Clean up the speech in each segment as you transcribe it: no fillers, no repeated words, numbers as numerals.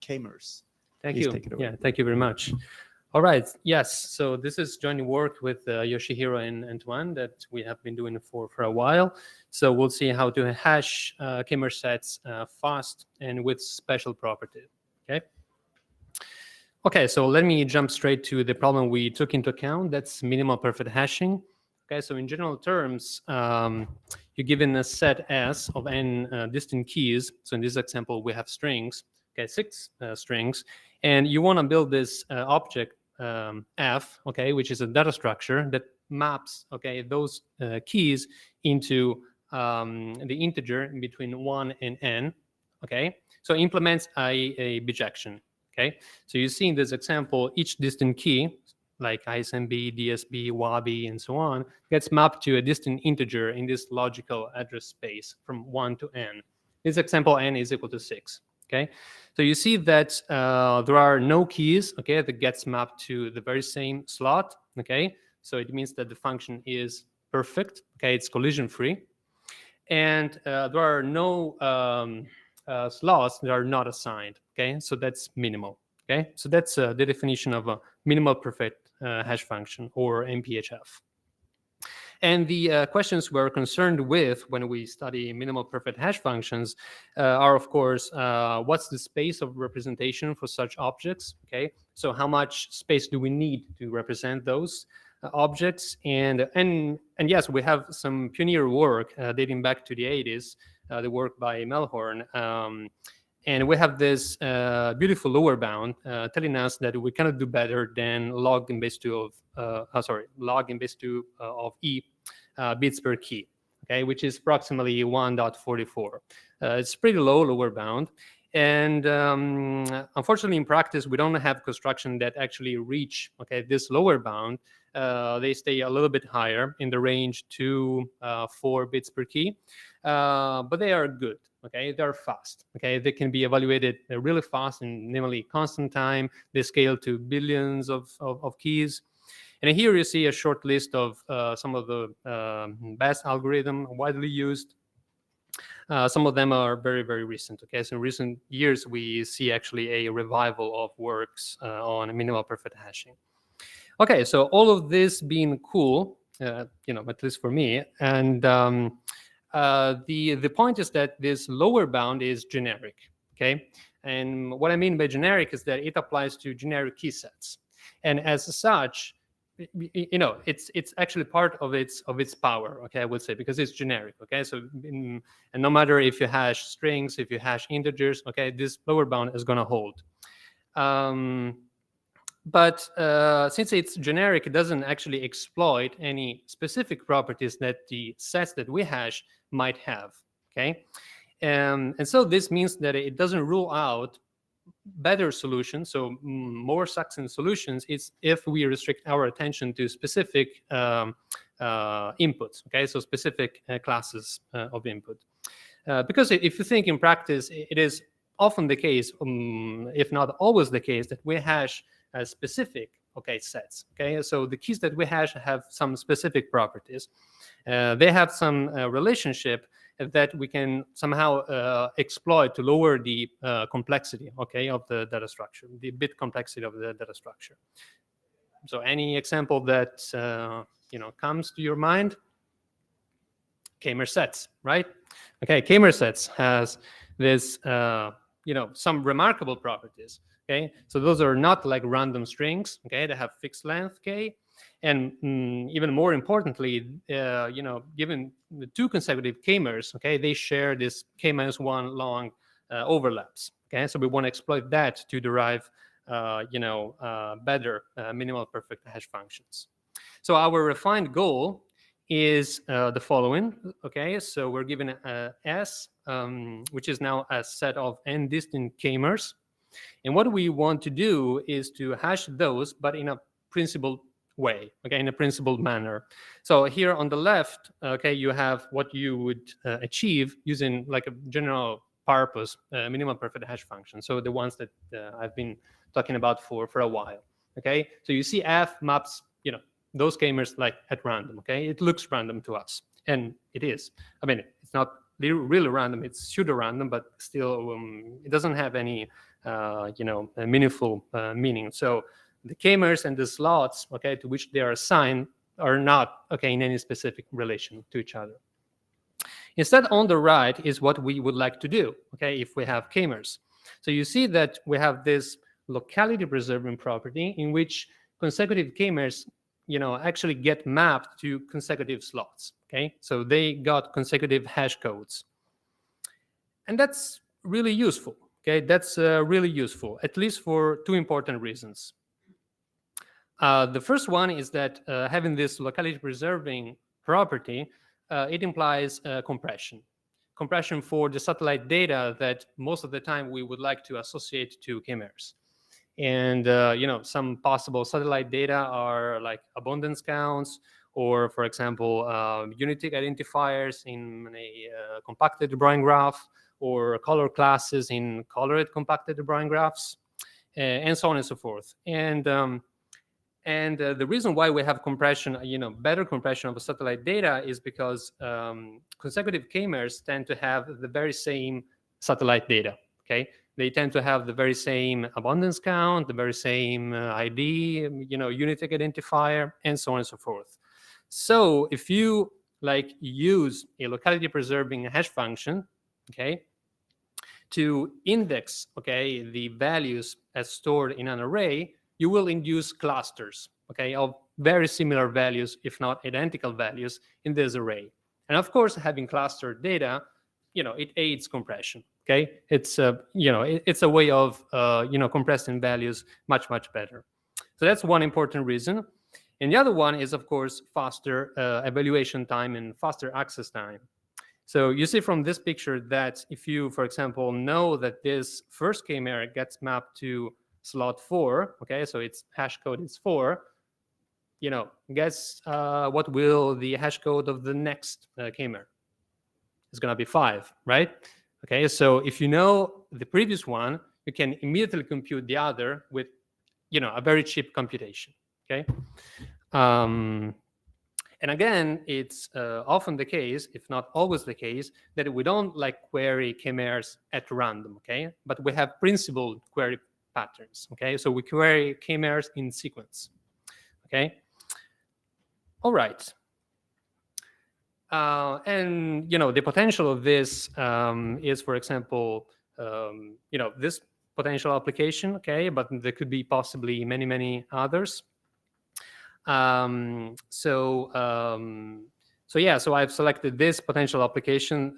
k-mers. Thank Please you. take it away. Yeah, thank you very much. All right. Yes. So this is joint work with Yoshihiro and Antoine that we have been doing for a while. So we'll see how to hash k-mer sets fast and with special property. Okay. Okay. So let me jump straight to the problem we took into account. That's minimal perfect hashing. Okay. So in general terms, you're given a set S of n distinct keys. So in this example, we have strings. Okay, 6 strings, and you want to build this object F, okay, which is a data structure that maps, okay, those keys into the integer between 1 and n, okay. So it implements a bijection, okay. So you see in this example, each distant key, like ISMB, DSB, WABI, and so on, gets mapped to a distant integer in this logical address space from 1 to n. This example, n is equal to 6. Okay, so you see that there are no keys, okay, that gets mapped to the very same slot, okay, so it means that the function is perfect, okay, it's collision free, and there are no slots that are not assigned, okay, so that's minimal, okay, so that's the definition of a minimal perfect hash function, or MPHF. And the questions we're concerned with when we study minimal perfect hash functions are, of course, what's the space of representation for such objects? Okay, so how much space do we need to represent those objects? And yes, we have some pioneer work dating back to the 80s, the work by Melhorn. And we have this beautiful lower bound telling us that we cannot do better than log in base 2 of E bits per key, okay, which is approximately 1.44. It's pretty low lower bound. And unfortunately, in practice, we don't have construction that actually reach, okay, this lower bound. They stay a little bit higher in the range 2 4 bits per key, but they are good. Okay, they're fast. Okay, they can be evaluated really fast in nearly constant time. They scale to billions of keys. And here you see a short list of some of the best algorithms widely used. Some of them are very, very recent. Okay, so in recent years, we see actually a revival of works on minimal perfect hashing. Okay, so all of this being cool, at least for me, and the point is that this lower bound is generic. Okay, and what I mean by generic is that it applies to generic key sets, and as such, it's actually part of its power, okay, I would say, because it's generic. Okay, so and no matter if you hash strings, if you hash integers, okay, this lower bound is going to hold. But since it's generic, it doesn't actually exploit any specific properties that the sets that we hash might have. Okay, and so this means that it doesn't rule out better solutions, so more succinct solutions, is if we restrict our attention to specific inputs, okay, so specific classes of input. Because if you think in practice, it is often the case, if not always the case, that we hash specific, okay, sets, okay, so the keys that we hash have some specific properties. They have some relationship that we can somehow exploit to lower the complexity, okay, of the data structure, the bit complexity of the data structure. So any example that comes to your mind? K-mer sets, right? Okay, K-mer sets has this some remarkable properties. Okay, so those are not like random strings. Okay, they have fixed length k. And even more importantly, given the 2 consecutive k-mers, okay, they share this k-1 long overlaps. Okay, so we want to exploit that to derive, better minimal perfect hash functions. So our refined goal is the following. Okay, so we're given S, which is now a set of n distant k-mers, and what we want to do is to hash those, but in a principled way, okay, in a principled manner. So here on the left, okay, you have what you would achieve using like a general purpose minimal perfect hash function. So the ones that I've been talking about for a while. Okay, so you see F maps, those k-mers like at random. Okay, it looks random to us, and it is. I mean, it's not really random; it's pseudo random, but still, it doesn't have any a meaningful meaning. So the k-mers and the slots, okay, to which they are assigned are not, okay, in any specific relation to each other. Instead, on the right is what we would like to do, okay, if we have k-mers. So you see that we have this locality preserving property in which consecutive k-mers, actually get mapped to consecutive slots, okay? So they got consecutive hash codes. And that's really useful, okay? That's really useful, at least for two important reasons. The first one is that having this locality preserving property, it implies compression. Compression for the satellite data that most of the time we would like to associate to k-mers. And some possible satellite data are like abundance counts, or for example, unique identifiers in a compacted de Bruijn graph, or color classes in colored compacted de Bruijn graphs, and so on and so forth. And the reason why we have compression, better compression of satellite data is because consecutive k-mers tend to have the very same satellite data, okay? They tend to have the very same abundance count, the very same ID, unique identifier, and so on and so forth. So if you use a locality preserving hash function, okay, to index, okay, the values as stored in an array, you will induce clusters, okay, of very similar values, if not identical values, in this array. And of course, having clustered data, it aids compression, okay? It's it's a way of compressing values much better. So that's one important reason. And the other one is, of course, faster evaluation time and faster access time. So you see from this picture that if you, for example, know that this first k-mer gets mapped to slot 4, okay, so its hash code is 4, guess what will the hash code of the next k-mer? It's going to be 5, right? Okay, so if you know the previous one, you can immediately compute the other with, a very cheap computation, okay? And again, it's often the case, if not always the case, that we don't query k-mers at random, okay? But we have principled query patterns, okay? So we query k-mers in sequence, okay? All right. And, the potential of this is, for example, this potential application, okay? But there could be possibly many others. So I've selected this potential application.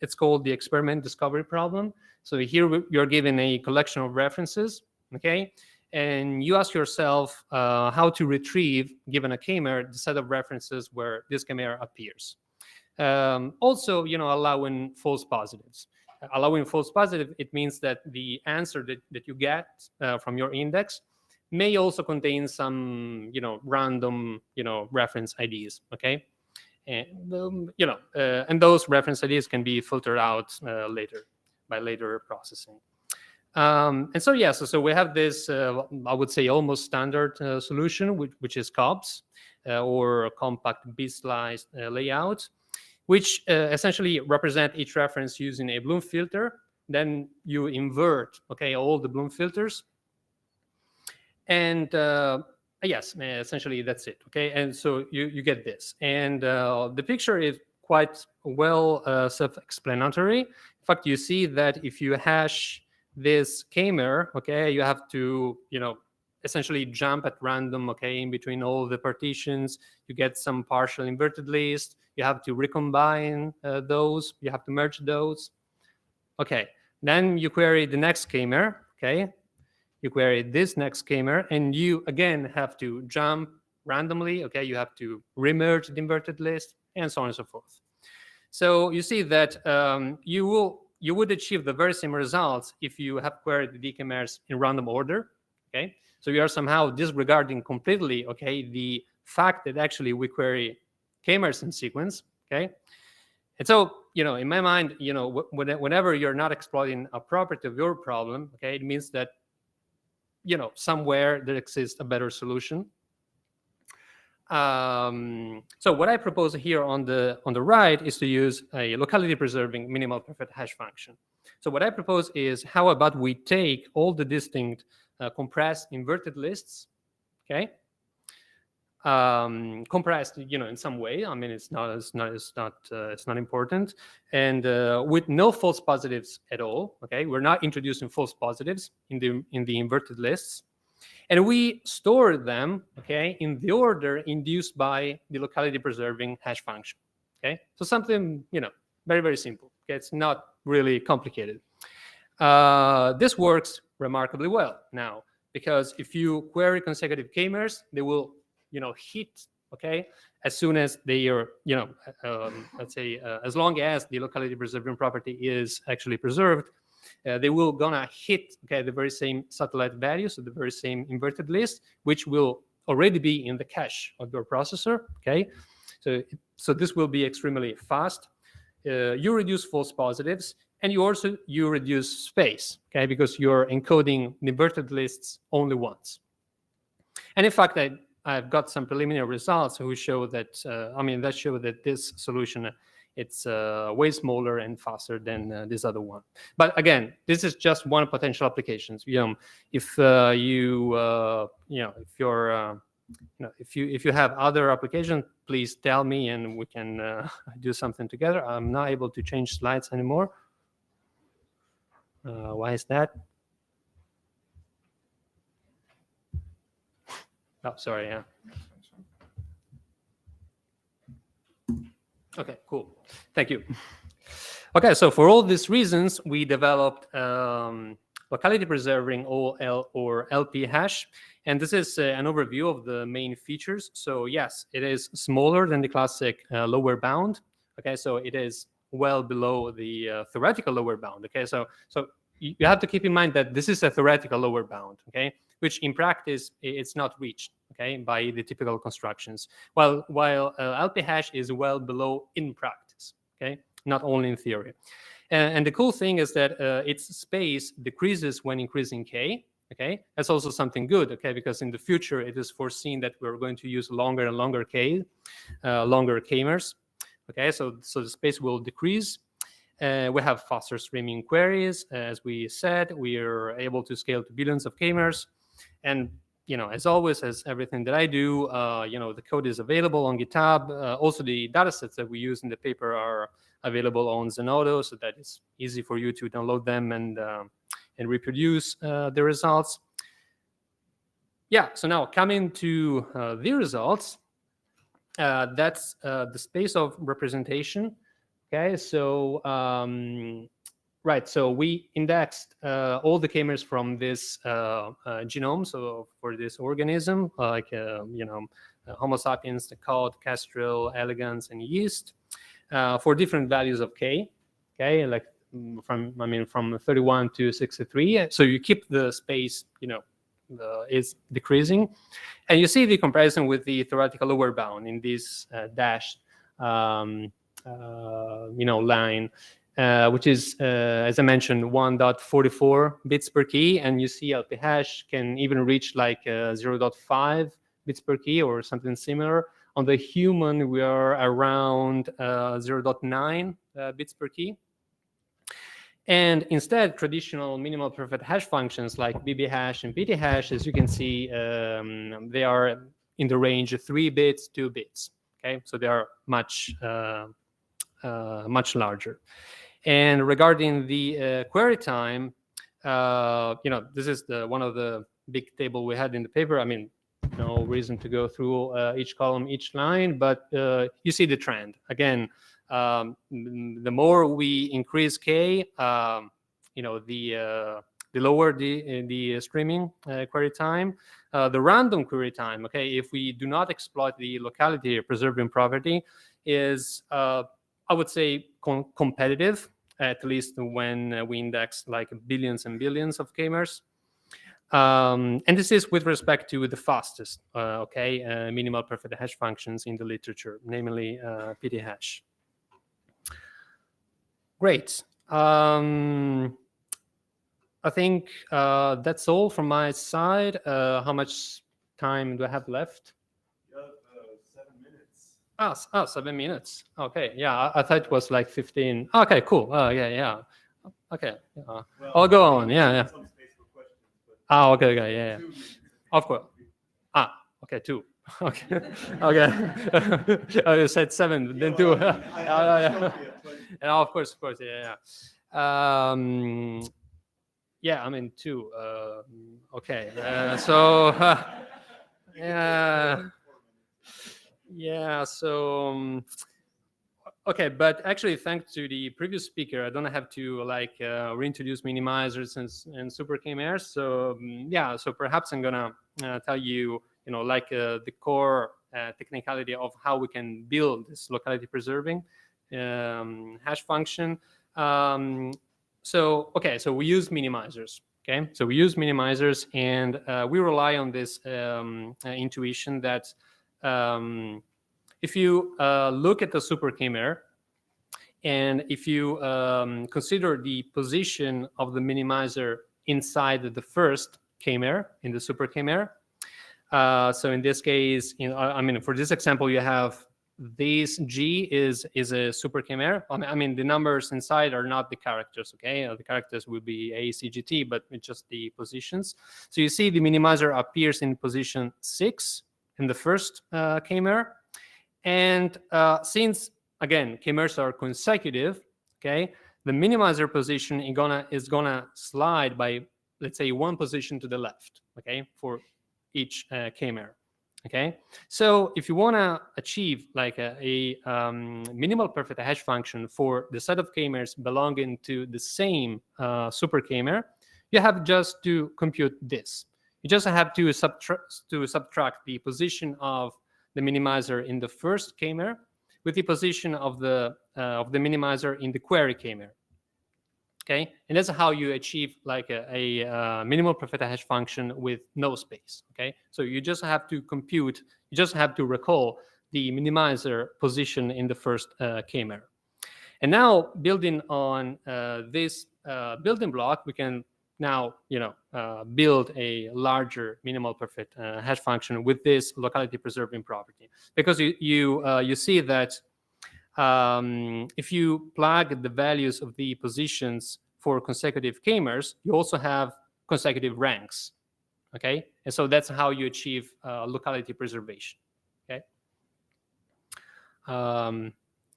It's called the experiment discovery problem. So here you're given a collection of references, okay? And you ask yourself how to retrieve, given a k-mer, the set of references where this k-mer appears. Also, allowing false positives. Allowing false positive, it means that the answer that you get from your index may also contain some, random, reference IDs, okay? And, and those reference IDs can be filtered out later by later processing. And so, so we have this, I would say, almost standard solution, which is COBS, or compact bitSlice layout, which essentially represent each reference using a Bloom filter. Then you invert, okay, all the Bloom filters. And yes, essentially that's it, okay? And so you get this. And the picture is quite well self-explanatory. In fact, you see that if you hash this k-mer, okay, you have to, essentially jump at random, okay, in between all the partitions. You get some partial inverted list. You have to recombine those. You have to merge those. Okay, then you query the next k-mer, okay? You query this next k-mer, and you again have to jump randomly, okay? You have to remerge the inverted list, and so on and so forth. So you see that you would achieve the very same results if you have queried the k-mers in random order, okay? So you are somehow disregarding completely, okay, the fact that actually we query k-mers in sequence, okay? And so, in my mind, whenever you're not exploiting a property of your problem, okay, it means that, somewhere there exists a better solution. So what I propose here on the right is to use a locality preserving minimal perfect hash function. So what I propose is, how about we take all the distinct compressed inverted lists, okay, compressed, in some way. I mean, it's not important, and with no false positives at all. Okay, we're not introducing false positives in the inverted lists, and we store them, okay, in the order induced by the locality preserving hash function. Okay, so something, very, very simple. Okay, it's not really complicated. This works remarkably well now, because if you query consecutive k-mers, they will, hit, okay, as soon as they are, let's say, as long as the locality preserving property is actually preserved, they will gonna hit, okay, the very same satellite value, so the very same inverted list, which will already be in the cache of your processor, okay. So this will be extremely fast. You reduce false positives, and you reduce space, okay, because you're encoding inverted lists only once. And in fact, I've got some preliminary results who show that, that show that this solution, it's way smaller and faster than this other one. But again, this is just one potential applications. If if you have other applications, please tell me and we can do something together. I'm not able to change slides anymore. Why is that? Oh, sorry. Yeah. Okay, cool. Thank you. Okay, so for all these reasons, we developed locality preserving OL or LP hash. And this is an overview of the main features. So yes, it is smaller than the classic lower bound. Okay, so it is well below the theoretical lower bound. Okay, so you have to keep in mind that this is a theoretical lower bound. Okay, which in practice it's not reached. Okay, by the typical constructions. While LP hash is well below in practice. Okay, not only in theory. And the cool thing is that its space decreases when increasing k. Okay, that's also something good. Okay, because in the future it is foreseen that we're going to use longer and longer longer k-mers. Okay, so the space will decrease. We have faster streaming queries, as we said. We are able to scale to billions of k-mers, and as always, as everything that I do, the code is available on GitHub. Also, the datasets that we use in the paper are available on Zenodo, so that it's easy for you to download them and reproduce the results. Yeah, so now coming to the results, that's the space of representation. Okay, so right, so we indexed all the k-mers from this genome. So for this organism, like Homo sapiens, the cod, kestrel, elegans, and yeast, for different values of k. Okay, like from 31 to 63. So you keep the space, is decreasing, and you see the comparison with the theoretical lower bound in this dashed line, which is, as I mentioned, 1.44 bits per key, and you see LP hash can even reach like 0.5 bits per key or something similar. On the human, we are around 0.9 bits per key. And instead, traditional minimal perfect hash functions like BB hash and PT hash, as you can see, they are in the range of 3 bits, 2 bits. Okay, so they are much larger. And regarding the query time, this is one of the big table we had in the paper. I mean, no reason to go through each column, each line, but you see the trend. Again, the more we increase k, the lower the streaming query time. The random query time, okay, if we do not exploit the locality preserving property, is I would say competitive, at least when we index like billions and billions of k-mers. And this is with respect to the fastest, minimal perfect hash functions in the literature, namely PT hash. Great. I think that's all from my side. How much time do I have left? You have 7 minutes. 7 minutes. Okay. Yeah, I thought it was like 15. Okay, cool. Yeah. Okay. Well, I'll go on. Yeah. some space for questions, but Okay. Yeah. 2 minutes. Of course. Okay. 2. Okay. Okay. You said 7, then 2. Yeah. And of course. Yeah. Yeah. I mean 2. Okay. So. Yeah. Yeah. So. Okay, but actually, thanks to the previous speaker, I don't have to reintroduce minimizers and super chimeras. So yeah, so perhaps I'm gonna tell you, the core technicality of how we can build this locality preserving hash function. So we use minimizers. Okay, so we use minimizers, and we rely on this intuition that. If you look at the super chimera, and if you consider the position of the minimizer inside the first chimera in the super chimera, so in this case, for this example, you have this G is a super chimera. I mean, the numbers inside are not the characters. Okay, the characters will be A, C, G, T, but it's just the positions. So you see, the minimizer appears in position 6 in the first chimera. And since, again, chimeras are consecutive, okay, the minimizer position is gonna slide by, let's say, 1 position to the left, okay, for each chimera, okay. So if you wanna achieve like a minimal perfect hash function for the set of chimeras belonging to the same super chimera, you have just to compute this. You just have to subtract the position of the minimizer in the first chimera with the position of the minimizer in the query chimera. Okay, and that's how you achieve like a minimal perfect hash function with no space. Okay, so you just have to compute, you just have to recall the minimizer position in the first chimera. And now, building on this building block, we can now build a larger minimal perfect hash function with this locality preserving property, because you see that if you plug the values of the positions for consecutive chimeras, you also have consecutive ranks. Okay, and so that's how you achieve locality preservation. Okay.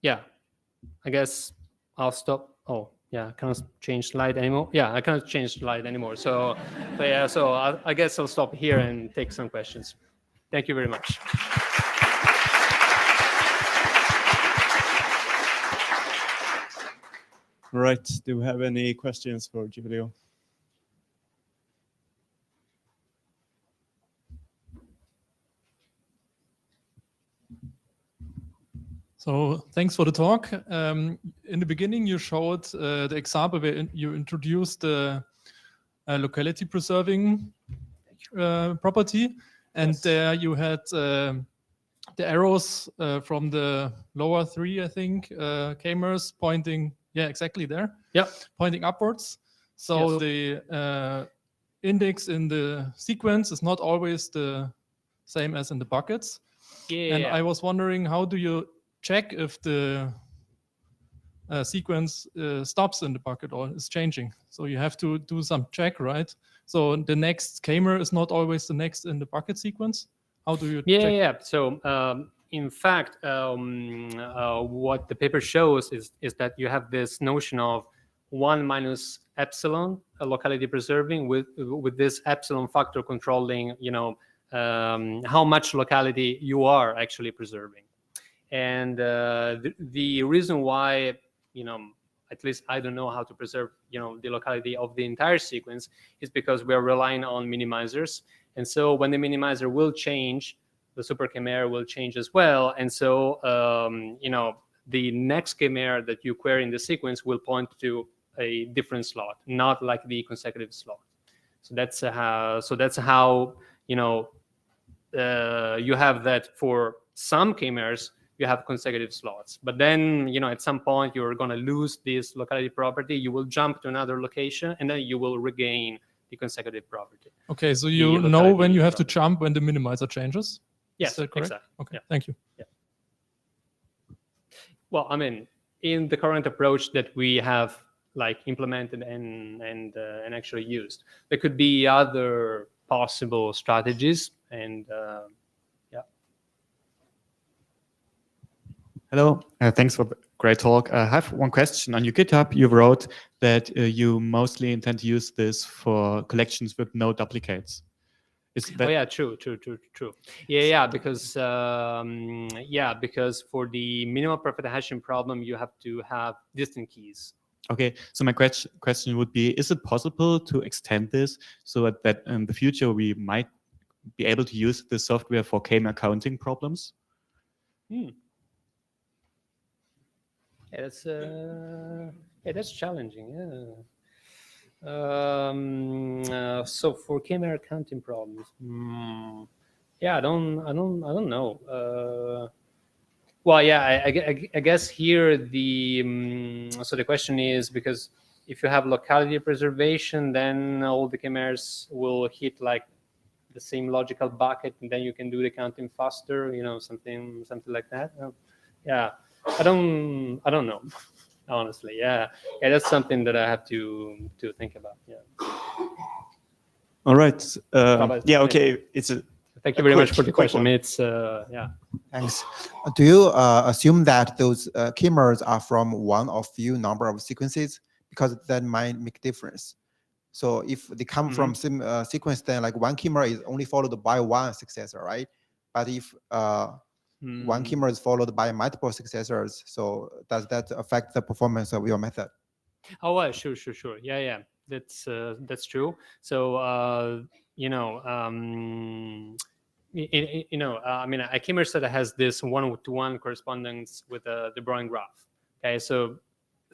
Yeah, I guess I'll stop. Oh, yeah, I cannot change slide anymore. Yeah, I cannot change slide anymore. So, I guess I'll stop here and take some questions. Thank you very much. Right. Do we have any questions for Giulio? So thanks for the talk. In the beginning, you showed the example where you introduced the locality preserving property, and Yes. there you had the arrows from the lower 3, I think, cameras pointing, exactly there. Yeah. Pointing upwards. So Yes. the index in the sequence is not always the same as in the buckets. Yeah. And I was wondering, how do you check if the sequence stops in the bucket or is changing? So you have to do some check, right? So the next camera is not always the next in the bucket sequence. How do you check? Yeah. So in fact, what the paper shows is that you have this notion of 1 minus epsilon locality preserving with this epsilon factor controlling, how much locality you are actually preserving. And the reason why, at least I don't know how to preserve, the locality of the entire sequence is because we are relying on minimizers. And so when the minimizer will change, the super chimera will change as well. And so, the next chimera that you query in the sequence will point to a different slot, not like the consecutive slot. So that's how, you have that for some chimeras, you have consecutive slots. But then, at some point, you're going to lose this locality property. You will jump to another location, and then you will regain the consecutive property. Okay, so you know when you have to jump when the minimizer changes? Yes, is that correct? Exactly. Okay, yeah. Thank you. Yeah. Well, in the current approach that we have like implemented and actually used. There could be other possible strategies, and yeah. Hello, thanks for the great talk. I have one question. On your GitHub, you wrote that you mostly intend to use this for collections with no duplicates. Is that Oh yeah, true. Yeah, because for the minimal perfect hashing problem, you have to have distinct keys. okay? So my question would be: is it possible to extend this so that in the future we might be able to use this software for k-mer counting problems? Yeah, that's challenging. Yeah. So for k-mer counting problems, yeah, I don't know. Well, yeah, I guess here so the question is, because if you have locality preservation, then all the k-mers will hit like the same logical bucket, and then you can do the counting faster. Something like that. Yeah, I don't know, honestly. Yeah, that's something that I have to think about. Yeah. All right. But, yeah. Okay. It's a. Thank you very much for the quick question. one. It's yeah. Thanks. Do you assume that those k-mers are from one of few number of sequences? Because that might make difference. So if they come from same sequence, then like one k-mer is only followed by one successor, right? But if one k-mer is followed by multiple successors, so does that affect the performance of your method? Oh, well, sure. Yeah. That's true. So I mean, a k-mer set has this one-to-one correspondence with the de Bruijn graph. Okay, so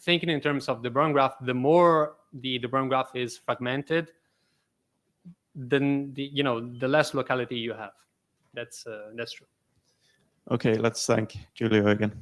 thinking in terms of the Bruijn graph, the more the Bruijn graph is fragmented, then the less locality you have. That's true. Okay. Let's thank Giulio again.